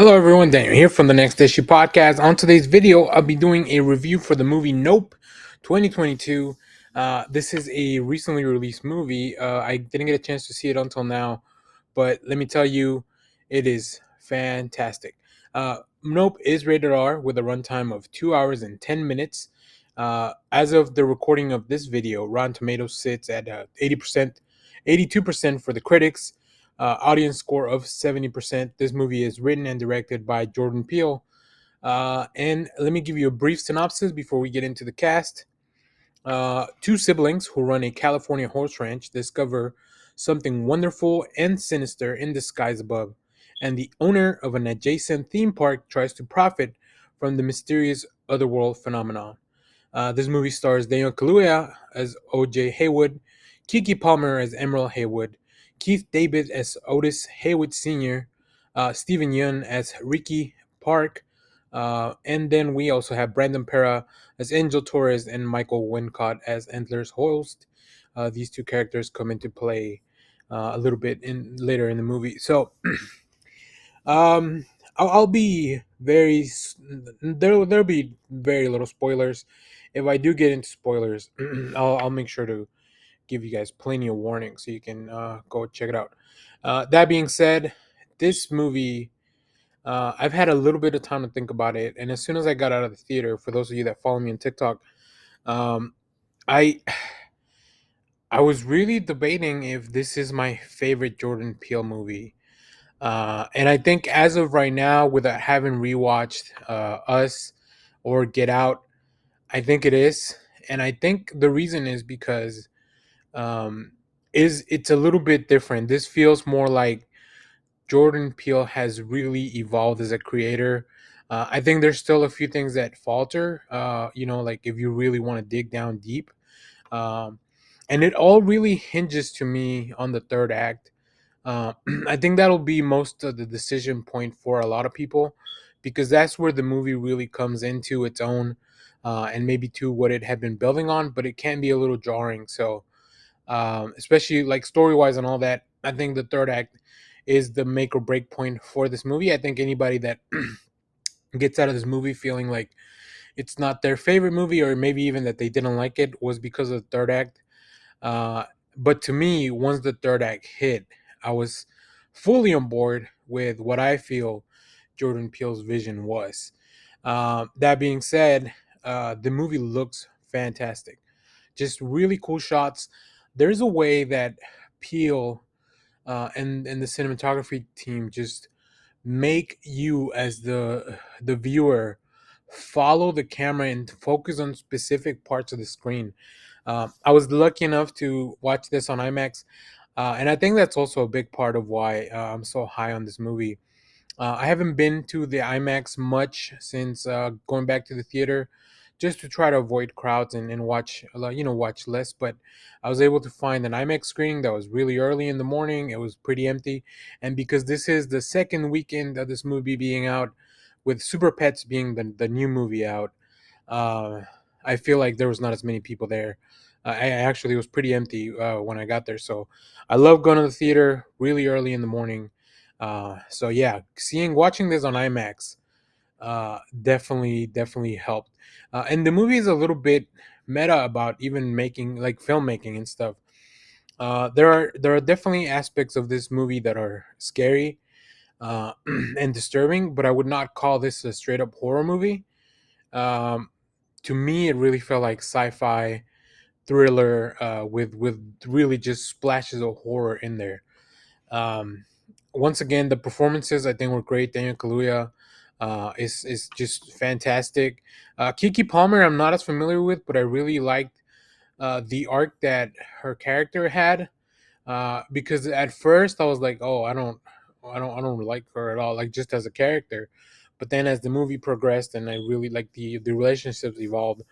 Hello everyone, Daniel here from the Next Issue Podcast. On today's video, I'll be doing a review for the movie Nope 2022. This is a recently released movie. I didn't get a chance to see it until now, but let me tell you, it is fantastic. Nope is rated R with a runtime of 2 hours and 10 minutes. As of the recording of this video, Rotten Tomatoes sits at 80%, 82% for the critics, audience score of 70%. This movie is written and directed by Jordan Peele. And let me give you a brief synopsis before we get into the cast. Two siblings who run a California horse ranch discover something wonderful and sinister in the skies above, and the owner of an adjacent theme park tries to profit from the mysterious otherworld phenomenon. This movie stars Daniel Kaluuya as O.J. Haywood, Kiki Palmer as Emerald Haywood, Keith David as Otis Haywood Sr., Stephen Yeun as Ricky Park, and then we also have Brandon Pera as Angel Torres and Michael Wincott as Antlers Holst. These two characters come into play a little bit later in the movie. So um, I'll be there'll be very little spoilers. If I do get into spoilers, I'll make sure to give you guys plenty of warning so you can go check it out. That being said, this movie, I've had a little bit of time to think about it, and as soon as I got out of the theater, for those of you that follow me on TikTok, um, I I was really debating if this is my favorite Jordan Peele movie. And I think as of right now, without having rewatched Us or Get Out, I think it is. And I think the reason is because um, it's a little bit different. This feels more like Jordan Peele has really evolved as a creator. I think there's still a few things that falter. Like if you really want to dig down deep, um, and it all really hinges to me on the third act. uh, I think that'll be most of the decision point for a lot of people because that's where the movie really comes into its own, and maybe to what it had been building on, but it can be a little jarring. So, especially like story wise and all that, I think the third act is the make or break point for this movie. I think anybody that gets out of this movie feeling like it's not their favorite movie or maybe even that they didn't like it was because of the third act. uh, but to me, once the third act hit, I was fully on board with what I feel Jordan Peele's vision was. That being said, the movie looks fantastic. Just really cool shots. There's a way that Peele and the cinematography team just make you as the viewer follow the camera and focus on specific parts of the screen. I was lucky enough to watch this on IMAX, and I think that's also a big part of why I'm so high on this movie. I haven't been to the IMAX much since going back to the theater, just to try to avoid crowds and watch watch less. But I was able to find an IMAX screening that was really early in the morning. It was pretty empty, and because this is the second weekend of this movie being out, with Super Pets being the new movie out, uh, I feel like there was not as many people there. I actually it was pretty empty when I got there. So I love going to the theater really early in the morning. So yeah, watching this on IMAX definitely helped. And the movie is a little bit meta about even making like filmmaking and stuff. There are definitely aspects of this movie that are scary and disturbing, but I would not call this a straight up horror movie. Um, to me, it really felt like sci-fi thriller with really just splashes of horror in there. Um, Once again, the performances I think were great. Daniel Kaluuya is just fantastic. Kiki Palmer, I'm not as familiar with, but I really liked the arc that her character had. Because at first I was like, oh, I don't like her at all, like just as a character. But then as the movie progressed and I really like the relationships evolved,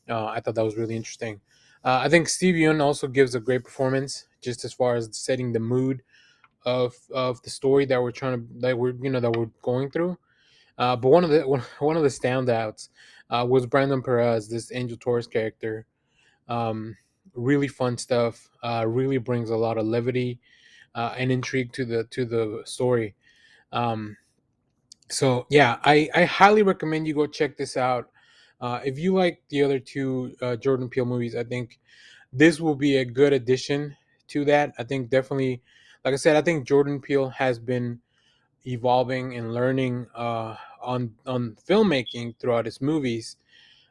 I thought that was really interesting. I think Steve Yeun also gives a great performance, just as far as setting the mood of the story that we're going through. But one of the standouts was Brandon Perez, this Angel Torres character. Um, Really fun stuff. Really brings a lot of levity and intrigue to the story. Um, So yeah, I highly recommend you go check this out. If you like the other two Jordan Peele movies, I think this will be a good addition to that. I think definitely, like I said, I think Jordan Peele has been evolving and learning on filmmaking throughout his movies,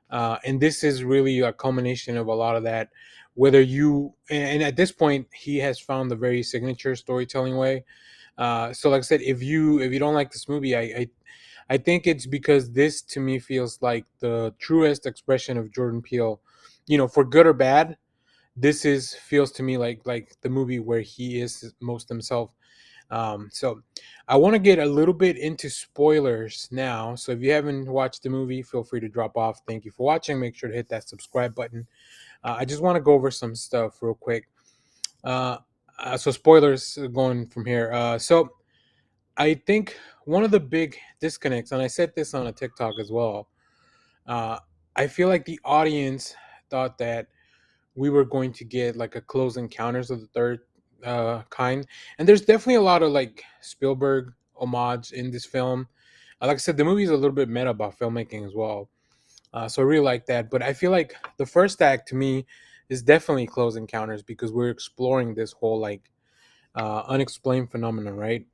and this is really a culmination of a lot of that. Whether you and at this point, he has found the very signature storytelling way. So, like I said, if you don't like this movie, I think it's because this to me feels like the truest expression of Jordan Peele. For good or bad, this is feels to me like the movie where he is most himself. So I want to get a little bit into spoilers now. So if you haven't watched the movie, feel free to drop off. Thank you for watching. Make sure to hit that subscribe button. I just want to go over some stuff real quick. Uh, so spoilers going from here. So I think one of the big disconnects, and I said this on a TikTok as well. Uh, I feel like the audience thought that we were going to get like a close encounters of the third kind, and there's definitely a lot of like Spielberg homage in this film. Like I said, the movie is a little bit meta about filmmaking as well, so I really like that. But I feel like the first act to me is definitely close encounters because we're exploring this whole like unexplained phenomenon, right?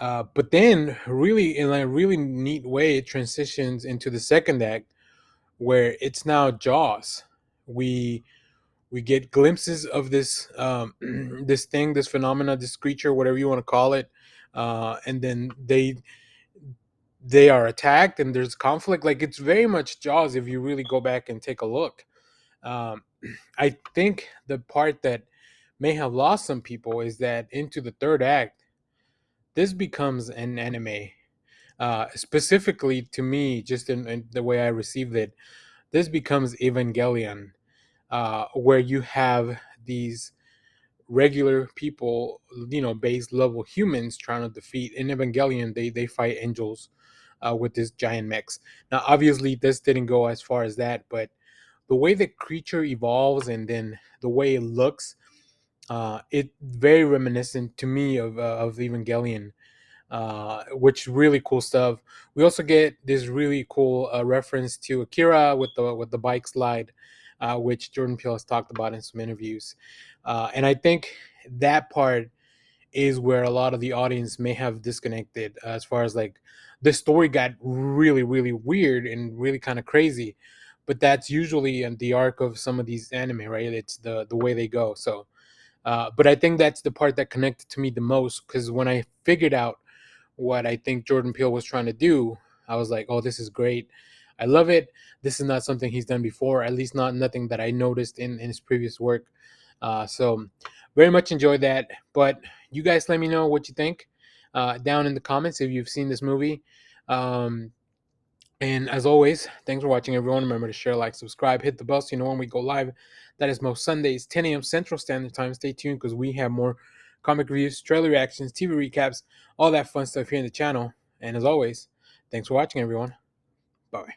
But then, really, in a really neat way, it transitions into the second act where it's now Jaws. We we get glimpses of this this thing, this phenomena, this creature, whatever you want to call it, and then they are attacked, and there's conflict. Like it's very much Jaws if you really go back and take a look. Um, I think the part that may have lost some people is that into the third act, this becomes an anime. Specifically to me, just in the way I received it, this becomes Evangelion, where you have these regular people, base level humans trying to defeat in Evangelion. They fight angels with this giant mechs. Now, obviously, this didn't go as far as that, but the way the creature evolves and then the way it looks, it very reminiscent to me of Evangelion, which really cool stuff. We also get this really cool reference to Akira with the bike slide, which Jordan Peele has talked about in some interviews, and I think that part is where a lot of the audience may have disconnected as far as like the story got really really weird and really kind of crazy, but that's usually in the arc of some of these anime, right? It's the way they go. So but I think that's the part that connected to me the most because when I figured out what I think Jordan Peele was trying to do, I was like, oh, this is great. I love it. This is not something he's done before, at least not nothing that I noticed in his previous work. So very much enjoyed that. But you guys let me know what you think down in the comments if you've seen this movie. Um, and as always, thanks for watching, everyone. Remember to share, like, subscribe, hit the bell so you know when we go live. That is most Sundays, 10 a.m. Central Standard Time. Stay tuned because we have more comic reviews, trailer reactions, TV recaps, all that fun stuff here in the channel. And as always, thanks for watching, everyone. Bye.